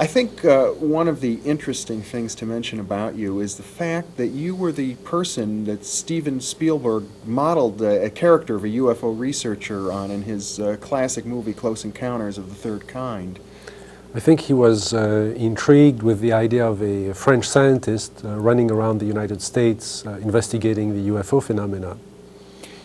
I think one of the interesting things to mention about you is the fact that you were the person that Steven Spielberg modeled a character of a UFO researcher on in his classic movie Close Encounters of the Third Kind. I think he was intrigued with the idea of a French scientist running around the United States investigating the UFO phenomena.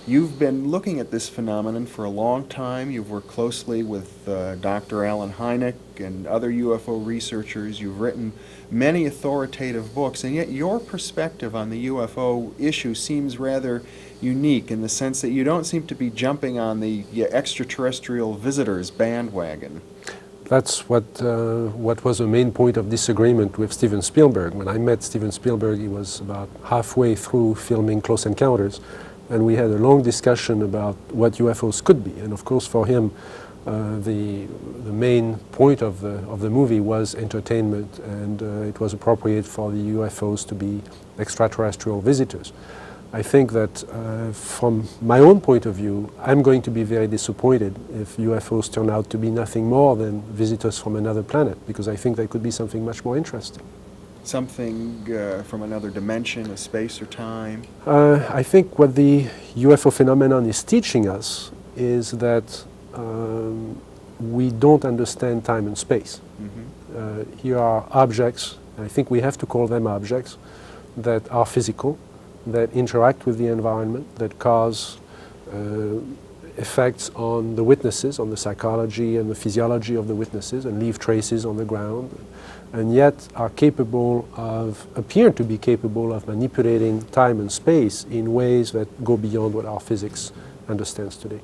You've been looking at this phenomenon for a long time. You've worked closely with Dr. Alan Hynek and other UFO researchers. You've written many authoritative books, and yet your perspective on the UFO issue seems rather unique in the sense that you don't seem to be jumping on the extraterrestrial visitors bandwagon. That's what was a main point of disagreement with Steven Spielberg. When I met Steven Spielberg, he was about halfway through filming Close Encounters, and we had a long discussion about what UFOs could be. And of course, for him, the main point of the movie was entertainment, and it was appropriate for the UFOs to be extraterrestrial visitors. I think that from my own point of view, I'm going to be very disappointed if UFOs turn out to be nothing more than visitors from another planet, because I think they could be something much more interesting. Something from another dimension of space or time? I think what the UFO phenomenon is teaching us is that we don't understand time and space. Mm-hmm. Here are objects, and I think we have to call them objects, that are physical, that interact with the environment, that cause effects on the witnesses, on the psychology and the physiology of the witnesses, and leave traces on the ground, and yet are capable of, appear to be capable of manipulating time and space in ways that go beyond what our physics understands today.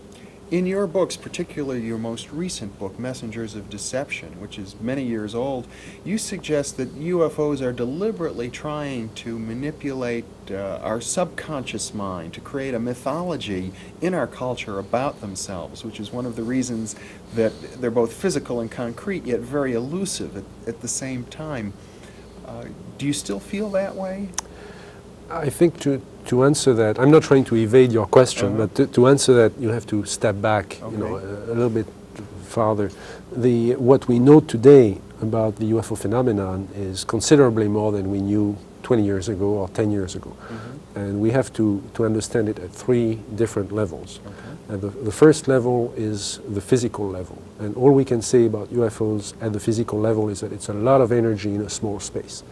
In your books, particularly your most recent book, Messengers of Deception, which is many years old, you suggest that UFOs are deliberately trying to manipulate our subconscious mind to create a mythology in our culture about themselves, which is one of the reasons that they're both physical and concrete, yet very elusive at the same time. Do you still feel that way? I think to answer that, I'm not trying to evade your question, but to answer that, you have to step back, okay, a little bit farther. What we know today about the UFO phenomenon is considerably more than we knew 20 years ago or 10 years ago. Mm-hmm. And we have to understand it at three different levels. Okay. And the first level is the physical level. And all we can say about UFOs at the physical level is that it's a lot of energy in a small space.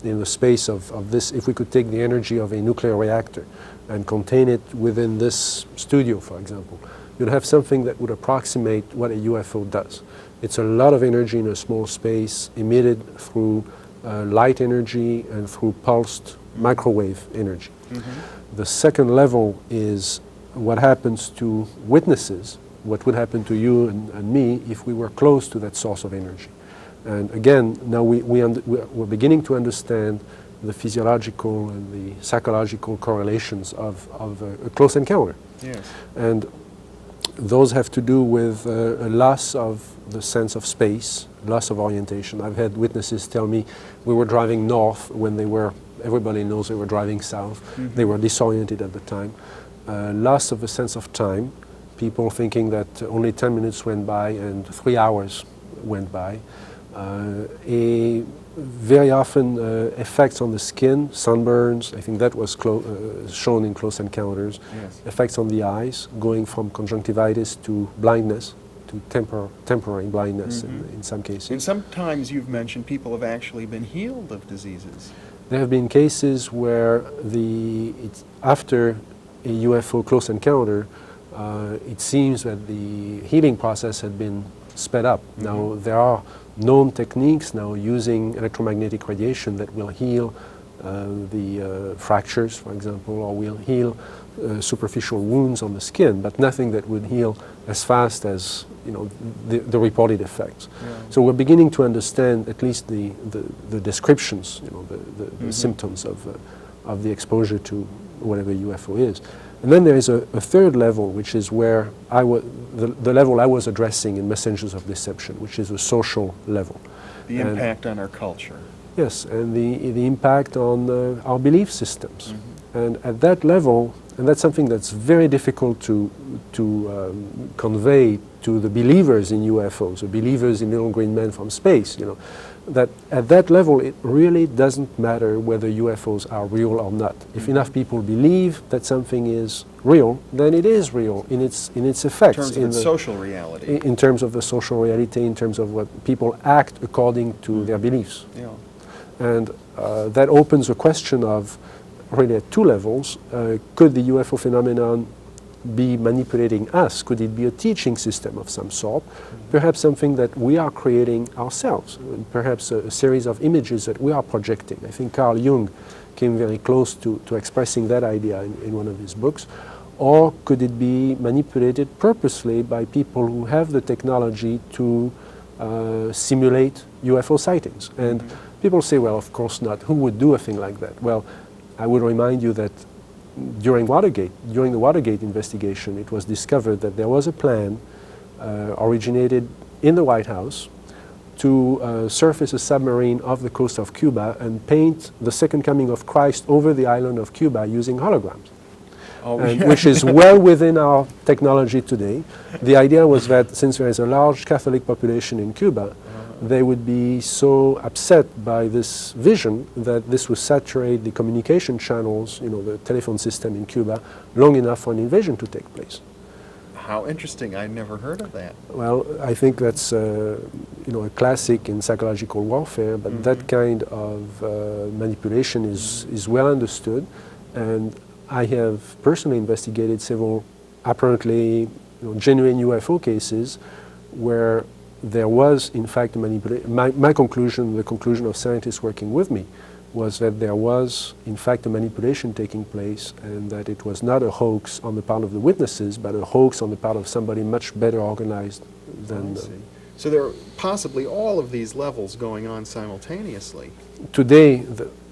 In the space of this, if we could take the energy of a nuclear reactor and contain it within this studio, for example, you'd have something that would approximate what a UFO does. It's a lot of energy in a small space emitted through light energy and through pulsed microwave energy. Mm-hmm. The second level is what happens to witnesses, what would happen to you and me if we were close to that source of energy. And again, now we're beginning to understand the physiological and the psychological correlations of a close encounter. Yes. And those have to do with a loss of the sense of space, loss of orientation. I've had witnesses tell me we were driving north when everybody knows they were driving south. Mm-hmm. They were disoriented at the time. Loss of a sense of time, people thinking that only 10 minutes went by and 3 hours went by. Very often effects on the skin, sunburns. I think that was shown in Close Encounters. Yes. Effects on the eyes, going from conjunctivitis to blindness, to temporary blindness, mm-hmm, in some cases. And sometimes you've mentioned people have actually been healed of diseases. There have been cases where after a UFO close encounter, it seems that the healing process had been sped up. Mm-hmm. Now there are known techniques now using electromagnetic radiation that will heal the fractures, for example, or will heal superficial wounds on the skin, but nothing that would heal as fast as the reported effects. Yeah. So we're beginning to understand at least the descriptions, the mm-hmm, symptoms of the exposure to whatever UFO is. And then there is a third level, which is where the level I was addressing in Messengers of Deception, which is a social level. The impact on our culture. Yes, and the impact on our belief systems. Mm-hmm. And at that level, And that's something that's very difficult to convey to the believers in UFOs, the believers in little green men from space, you know, that at that level it really doesn't matter whether UFOs are real or not. If enough people believe that something is real, then it is real in its effects. In terms of its social reality. In terms of the social reality, in terms of what people act according to their beliefs. Yeah. And that opens a question of, really at two levels, could the UFO phenomenon be manipulating us? Could it be a teaching system of some sort? Perhaps something that we are creating ourselves, perhaps a series of images that we are projecting. I think Carl Jung came very close to expressing that idea in one of his books. Or could it be manipulated purposely by people who have the technology to simulate UFO sightings? And people say, well, of course not. Who would do a thing like that? Well, I would remind you that during the Watergate investigation, it was discovered that there was a plan originated in the White House to surface a submarine off the coast of Cuba and paint the second coming of Christ over the island of Cuba using holograms. Which is well within our technology today. The idea was that since there is a large Catholic population in Cuba, they would be so upset by this vision that this would saturate the communication channels, you know, the telephone system in Cuba, long enough for an invasion to take place. How interesting. I'd never heard of that. Well, I think that's you know, a classic in psychological warfare, but that kind of manipulation is well understood. And I have personally investigated several apparently, you know, genuine UFO cases where there was in fact a manipulation. My conclusion, the conclusion of scientists working with me, was that there was in fact a manipulation taking place, and that it was not a hoax on the part of the witnesses, but a hoax on the part of somebody much better organized than... So there are possibly all of these levels going on simultaneously. Today,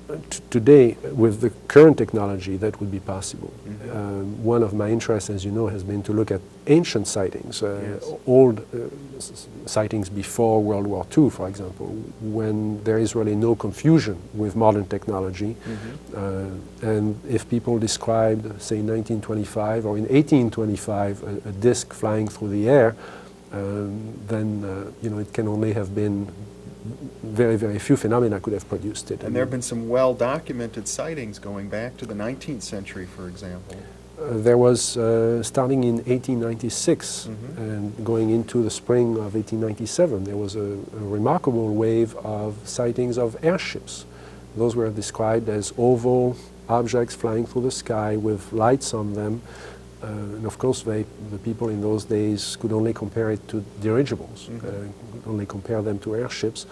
with the current technology, that would be possible. One of my interests, as you know, has been to look at ancient sightings, old sightings before World War II, for example, when there is really no confusion with modern technology. And if people described, say, in 1925 or in 1825, a disc flying through the air, then you know, it can only have been very, very few phenomena could have produced it. And there have been some well-documented sightings going back to the 19th century, for example. There was, starting in 1896 and going into the spring of 1897, there was a remarkable wave of sightings of airships. Those were described as oval objects flying through the sky with lights on them. And of course, the people in those days could only compare it to dirigibles, could only compare them to airships.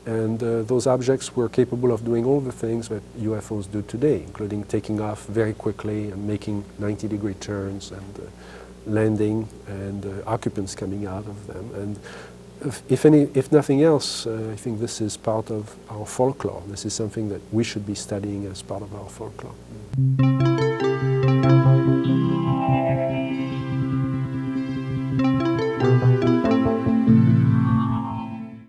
And those objects were capable of doing all the things that UFOs do today, including taking off very quickly and making 90-degree turns and landing and occupants coming out of them. And if nothing else, I think this is part of our folklore. This is something that we should be studying as part of our folklore.